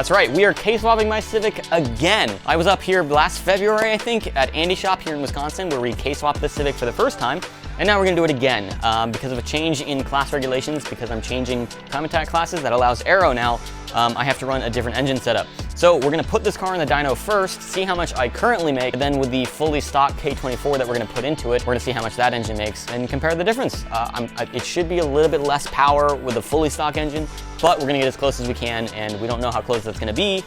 That's right, we are case-swapping my Civic again. I was up here last February, I think, at Andy's shop here in Wisconsin, where we case-swapped the Civic for the first time, and now we're gonna do it again because of a change in class regulations, because I'm changing climate tech classes that allows aero now. I have to run a different engine setup. So we're gonna put this car in the dyno first, see how much I currently make, and then with the fully stock K24 that we're gonna put into it, we're gonna see how much that engine makes and compare the difference. It should be a little bit less power with a fully stock engine, but we're gonna get as close as we can, and we don't know how close that's gonna be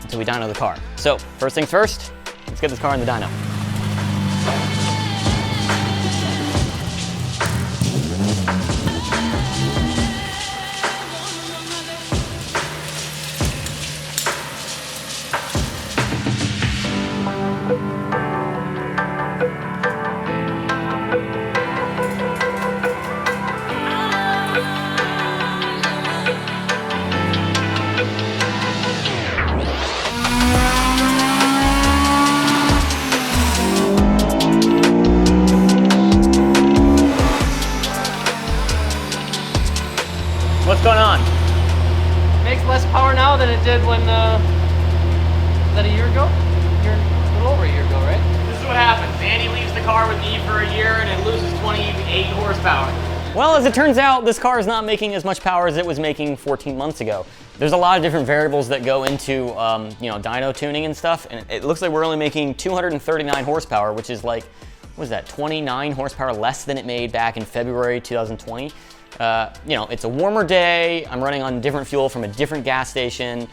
until we dyno the car. So first things first, let's get this car in the dyno. What's going on? Makes less power now than it did when, was that a year ago? A little over a year ago, right? This is what happens. Andy leaves the car with me for a year and it loses 28 horsepower. Well, as it turns out, this car is not making as much power as it was making 14 months ago. There's a lot of different variables that go into, dyno tuning and stuff, and it looks like we're only making 239 horsepower, which is like, what is that, 29 horsepower less than it made back in February 2020. It's a warmer day, I'm running on different fuel from a different gas station.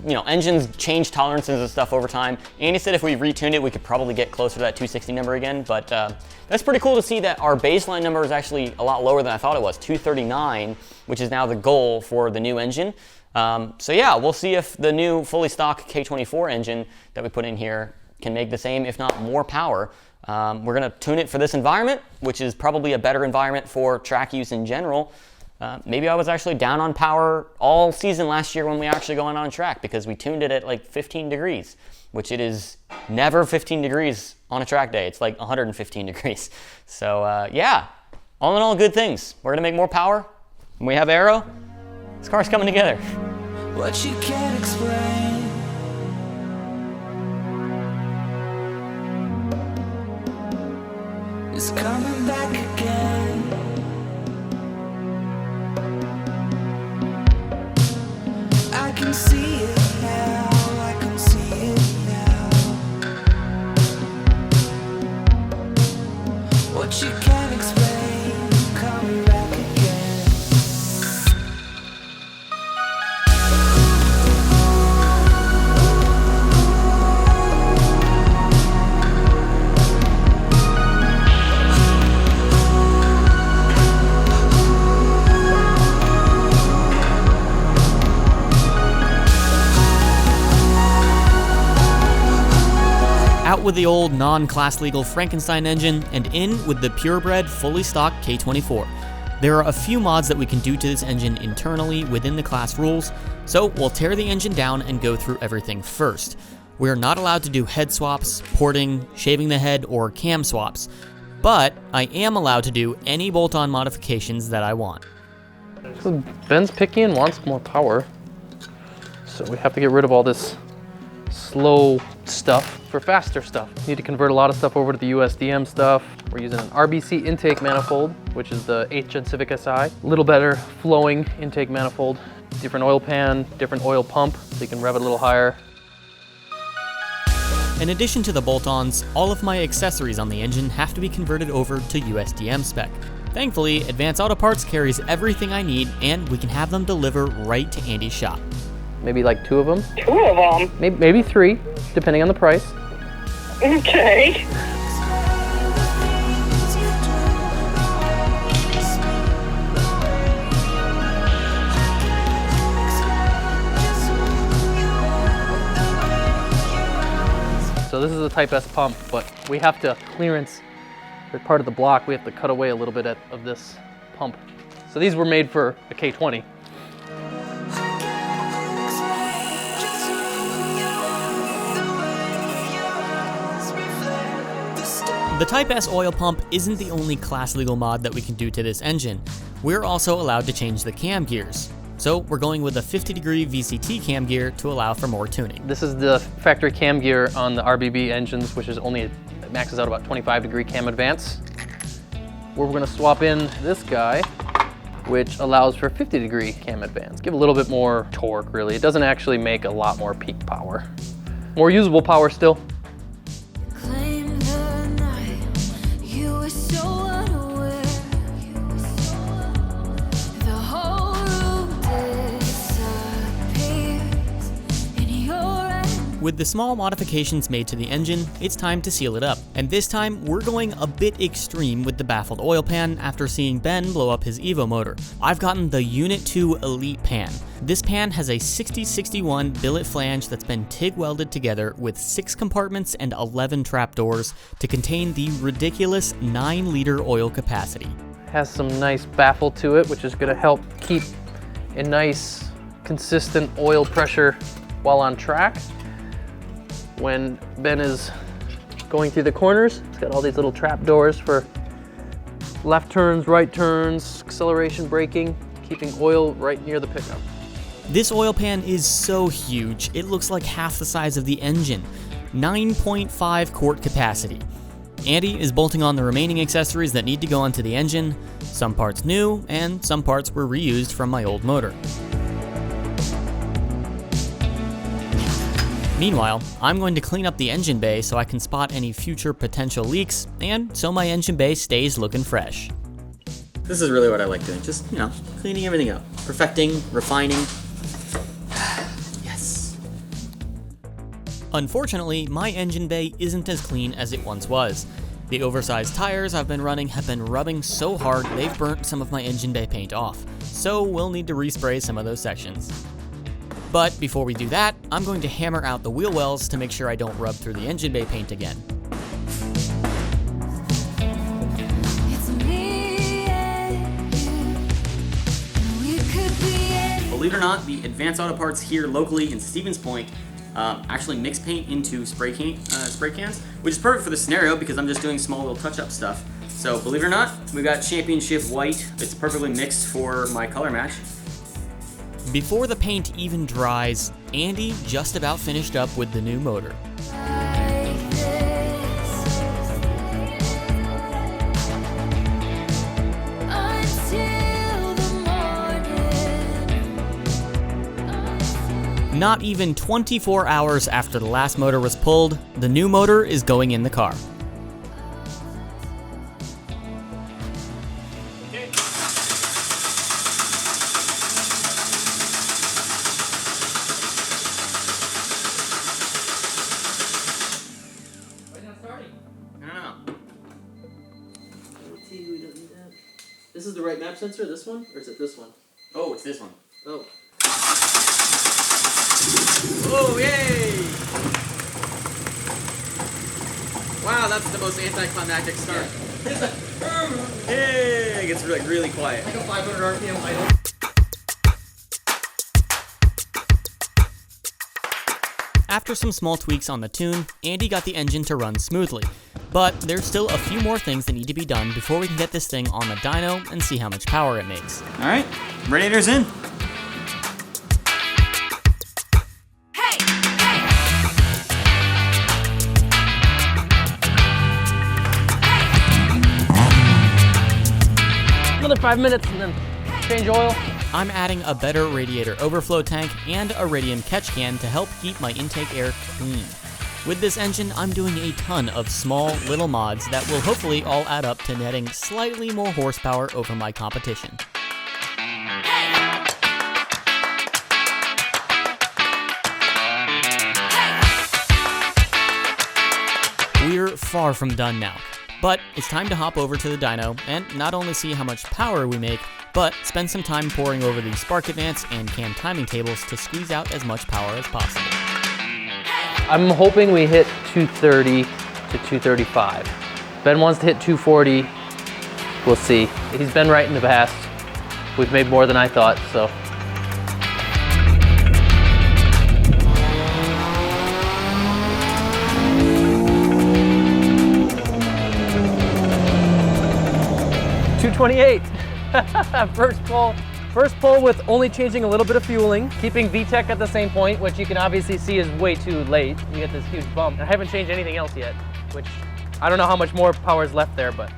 Engines change tolerances and stuff over time. Andy said if we retuned it, we could probably get closer to that 260 number again, but that's pretty cool to see that our baseline number is actually a lot lower than I thought it was, 239, which is now the goal for the new engine. So yeah, we'll see if the new fully stock K24 engine that we put in here can make the same, if not more power. We're gonna tune it for this environment, which is probably a better environment for track use in general. Maybe I was actually down on power all season last year when we actually going on track, because we tuned it at like 15 degrees, which it is never 15 degrees on a track day. It's like 115 degrees. So yeah, all in all, good things. We're gonna make more power, and we have aero. This car's coming together. What you can't explain, is coming back again. I can see it now, I can see it now. What you can't explain, coming back again. Out with the old non-class legal Frankenstein engine and in with the purebred fully stock K24. There are a few mods that we can do to this engine internally within the class rules, so we'll tear the engine down and go through everything first. We are not allowed to do head swaps, porting, shaving the head, or cam swaps, but I am allowed to do any bolt-on modifications that I want. So Ben's picky and wants more power, so we have to get rid of all this slow stuff for faster stuff. Need to convert a lot of stuff over to the USDM stuff. We're using an RBC intake manifold, which is the 8th Gen Civic Si. A little better flowing intake manifold. Different oil pan, different oil pump, so you can rev it a little higher. In addition to the bolt-ons, all of my accessories on the engine have to be converted over to USDM spec. Thankfully, Advanced Auto Parts carries everything I need, and we can have them deliver right to Andy's shop. Maybe like 2 of them. 2 of them? Maybe 3, depending on the price. Okay. So this is a Type S pump, but we have to clearance the part of the block. We have to cut away a little bit of this pump. So these were made for a K20. The Type S oil pump isn't the only class legal mod that we can do to this engine. We're also allowed to change the cam gears. So we're going with a 50-degree VCT cam gear to allow for more tuning. This is the factory cam gear on the RBB engines, which is only, it maxes out about 25-degree cam advance. We're gonna swap in this guy, which allows for 50-degree cam advance. Give a little bit more torque, really. It doesn't actually make a lot more peak power. More usable power still. Claim the night you were so unaware. The whole room disappears in your end. With the small modifications made to the engine, it's time to seal it up. And this time, we're going a bit extreme with the baffled oil pan after seeing Ben blow up his Evo motor. I've gotten the Unit 2 Elite pan. This pan has a 6061 billet flange that's been TIG welded together with 6 compartments and 11 trapdoors to contain the ridiculous 9-liter oil capacity. Has some nice baffle to it, which is gonna help keep a nice, consistent oil pressure while on track. When Ben is going through the corners, it's got all these little trap doors for left turns, right turns, acceleration braking, keeping oil right near the pickup. This oil pan is so huge, it looks like half the size of the engine. 9.5 quart capacity. Andy is bolting on the remaining accessories that need to go onto the engine, some parts new, and some parts were reused from my old motor. Meanwhile, I'm going to clean up the engine bay so I can spot any future potential leaks, and so my engine bay stays looking fresh. This is really what I like doing, just, you know, cleaning everything up. Perfecting, refining. Yes. Unfortunately, my engine bay isn't as clean as it once was. The oversized tires I've been running have been rubbing so hard they've burnt some of my engine bay paint off, so we'll need to respray some of those sections. But before we do that, I'm going to hammer out the wheel wells to make sure I don't rub through the engine bay paint again. It's me and you. We could be any. Believe it or not, the Advanced Auto Parts here locally in Stevens Point actually mix paint into spray cans, which is perfect for the scenario because I'm just doing small little touch-up stuff. So believe it or not, we've got Championship White. It's perfectly mixed for my color match. Before the paint even dries, Andy just about finished up with the new motor. Like this until the morning. Not even 24 hours after the last motor was pulled, the new motor is going in the car. This is the right map sensor, this one? Or is it this one? Oh, it's this one. Oh. Oh, yay! Wow, that's the most anticlimactic start. Yay! It gets like really quiet. Like a 500 RPM idle. After some small tweaks on the tune, Andy got the engine to run smoothly. But there's still a few more things that need to be done before we can get this thing on the dyno and see how much power it makes. All right, radiator's in. Hey, Another 5 minutes and then change oil. I'm adding a better radiator overflow tank and a radium catch can to help keep my intake air clean. With this engine, I'm doing a ton of small little mods that will hopefully all add up to netting slightly more horsepower over my competition. We're far from done now, but it's time to hop over to the dyno and not only see how much power we make, but spend some time poring over the spark advance and cam timing tables to squeeze out as much power as possible. I'm hoping we hit 230 to 235. Ben wants to hit 240. We'll see. He's been right in the past. We've made more than I thought, so. $228. First pull, First pull with only changing a little bit of fueling, keeping VTEC at the same point, which you can obviously see is way too late. You get this huge bump. I haven't changed anything else yet, which I don't know how much more power is left there, but.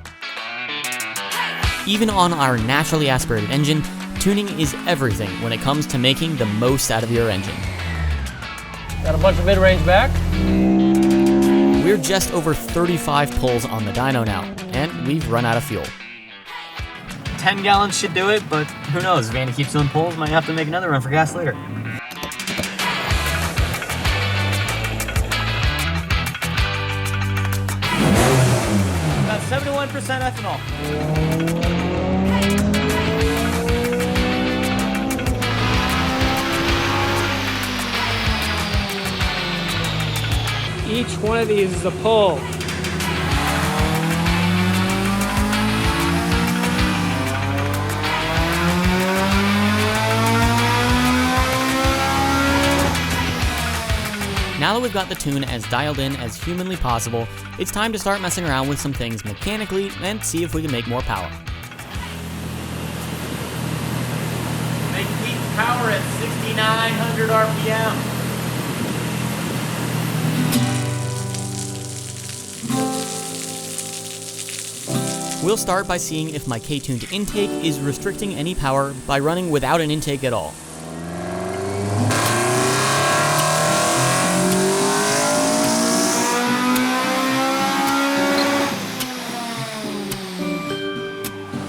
Even on our naturally aspirated engine, tuning is everything when it comes to making the most out of your engine. Got a bunch of mid-range back. We're just over 35 pulls on the dyno now, and we've run out of fuel. 10 gallons should do it, but who knows? If Andy keeps doing pulls, might have to make another run for gas later. About 71% ethanol. Each one of these is a pull. Now that we've got the tune as dialed in as humanly possible, it's time to start messing around with some things mechanically and see if we can make more power. Make peak power at 6,900 RPM. We'll start by seeing if my K-tuned intake is restricting any power by running without an intake at all.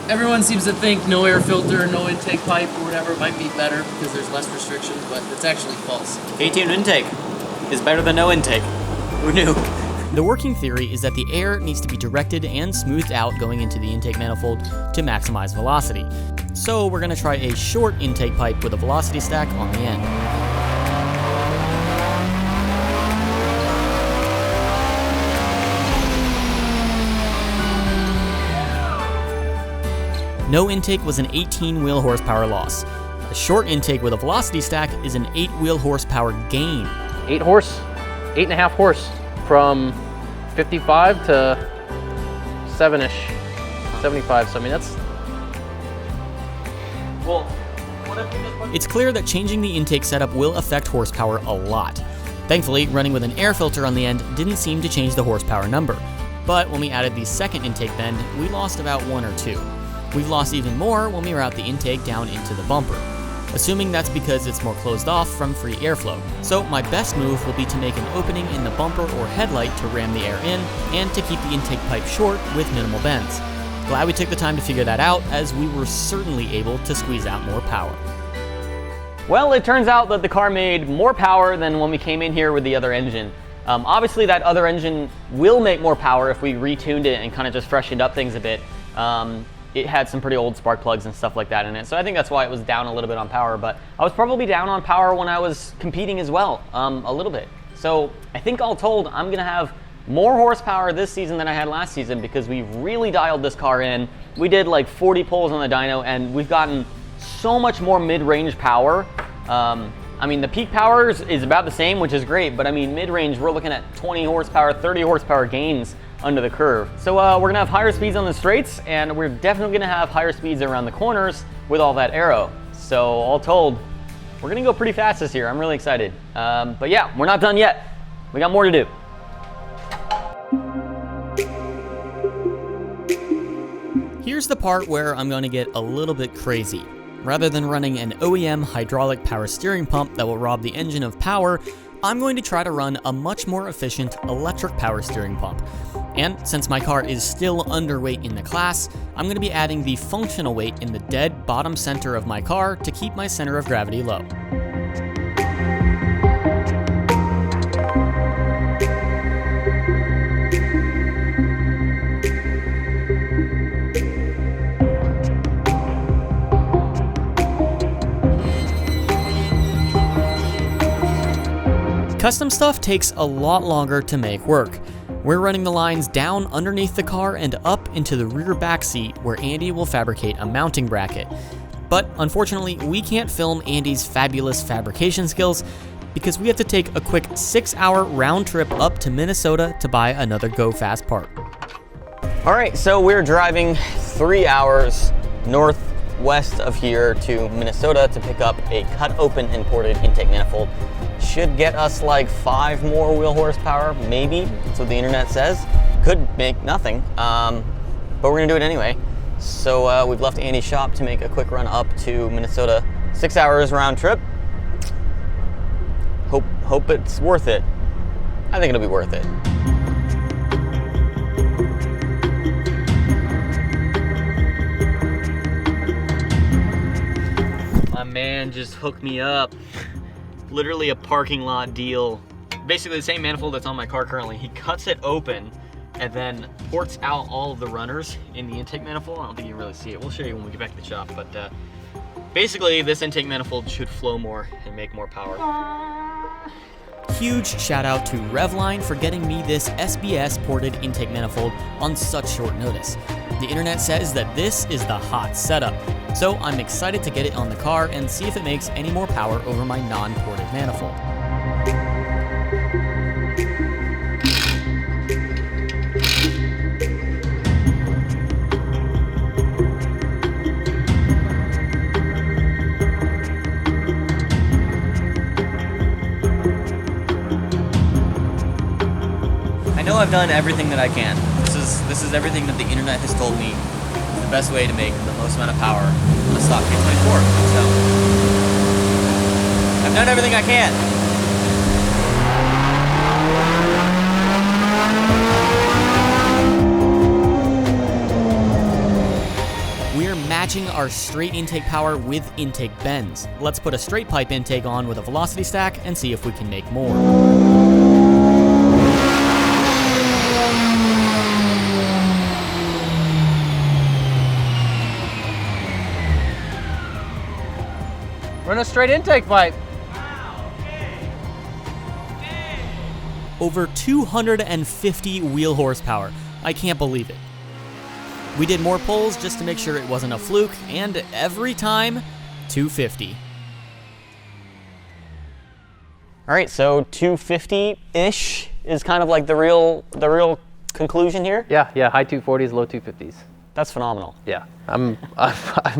Everyone seems to think no air filter, no intake pipe or whatever might be better because there's less restrictions, but it's actually false. K-tuned intake is better than no intake. Who knew? The working theory is that the air needs to be directed and smoothed out going into the intake manifold to maximize velocity. So we're going to try a short intake pipe with a velocity stack on the end. No intake was an 18 wheel horsepower loss. A short intake with a velocity stack is an 8 wheel horsepower gain. 8.5 horse from 55 to 7-ish, 75. So I mean that's. Well, what if we just put... It's clear that changing the intake setup will affect horsepower a lot. Thankfully, running with an air filter on the end didn't seem to change the horsepower number. But when we added the second intake bend, we lost about 1 or 2. We've lost even more when we route the intake down into the bumper, assuming that's because it's more closed off from free airflow. So my best move will be to make an opening in the bumper or headlight to ram the air in, and to keep the intake pipe short with minimal bends. Glad we took the time to figure that out, as we were certainly able to squeeze out more power. Well, it turns out that the car made more power than when we came in here with the other engine. Obviously that other engine will make more power if we retuned it and kind of just freshened up things a bit. It had some pretty old spark plugs and stuff like that in it, so I think that's why it was down a little bit on power, but I was probably down on power when I was competing as well, a little bit. So I think all told, I'm gonna have more horsepower this season than I had last season because we've really dialed this car in. We did like 40 pulls on the dyno and we've gotten so much more mid-range power. I mean, the peak power is about the same, which is great, but I mean, mid-range, we're looking at 20 horsepower, 30 horsepower gains under the curve. So we're gonna have higher speeds on the straights, and we're definitely gonna have higher speeds around the corners with all that aero. So all told, we're gonna go pretty fast this year. I'm really excited. But yeah, we're not done yet. We got more to do. Here's the part where I'm going to get a little bit crazy. Rather than running an OEM hydraulic power steering pump that will rob the engine of power, I'm going to try to run a much more efficient electric power steering pump. And since my car is still underweight in the class, I'm going to be adding the functional weight in the dead bottom center of my car to keep my center of gravity low. Custom stuff takes a lot longer to make work. We're running the lines down underneath the car and up into the rear back seat where Andy will fabricate a mounting bracket. But unfortunately, we can't film Andy's fabulous fabrication skills because we have to take a quick 6-hour round trip up to Minnesota to buy another Go Fast part. All right, so we're driving 3 hours north west of here to Minnesota to pick up a cut open imported intake manifold. Should get us like 5 more wheel horsepower, maybe. That's what the internet says. Could make nothing, but we're gonna do it anyway. So we've left Andy's shop to make a quick run up to Minnesota. 6 hours round trip. Hope it's worth it. I think it'll be worth it. My man just hooked me up. Literally a parking lot deal. Basically the same manifold that's on my car currently. He cuts it open and then ports out all of the runners in the intake manifold. I don't think you can really see it. We'll show you when we get back to the shop, but basically this intake manifold should flow more and make more power. Huge shout out to Revline for getting me this SBS ported intake manifold on such short notice. The internet says that this is the hot setup, so I'm excited to get it on the car and see if it makes any more power over my non-ported manifold. I know I've done everything that I can. This is everything that the internet has told me is the best way to make the most amount of power on a stock K24. So I've done everything I can. We're matching our straight intake power with intake bends. Let's put a straight pipe intake on with a velocity stack and see if we can make more. Run a straight intake pipe. Over 250 wheel horsepower. I can't believe it. We did more pulls just to make sure it wasn't a fluke, and every time, 250. All right, so 250-ish is kind of like the real conclusion here. Yeah, high 240s, low 250s. That's phenomenal. Yeah, I'm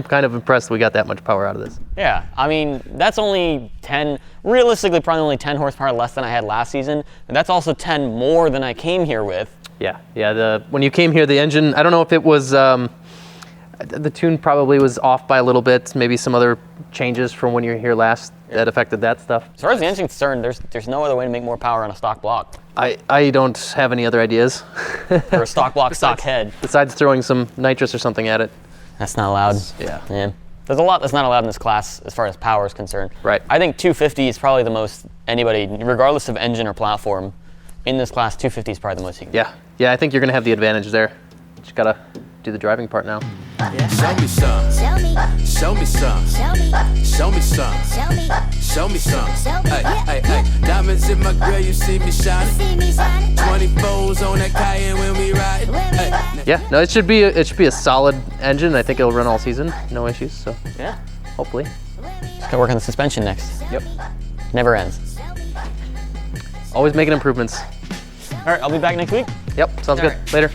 kind of impressed we got that much power out of this. Yeah, I mean, that's only 10, realistically probably only 10 horsepower less than I had last season. And that's also 10 more than I came here with. Yeah. When you came here, the engine, I don't know if it was, the tune probably was off by a little bit. Maybe some other changes from when you were here last that affected that stuff. As far as the engine's concerned, there's no other way to make more power on a stock block. I don't have any other ideas. For a stock block, stock head. Besides throwing some nitrous or something at it. That's not allowed. Yeah. There's a lot that's not allowed in this class as far as power is concerned. Right. I think 250 is probably the most anybody, regardless of engine or platform, in this class, 250 is probably the most you can do. Yeah, I think you're going to have the advantage there. Just got to do the driving part now. Show me some. Show me. Show me some. Show me. Show me some. Show me. Show me some. Hey. Diamonds in my grill, you see me shining. 24s on that Cayenne when we ride. Yeah, no, it should be a solid engine. I think it'll run all season, no issues. So Yeah. hopefully. Just gotta work on the suspension next. Yep. Never ends. Always making improvements. All right, I'll be back next week. Yep, sounds All good. right. Later.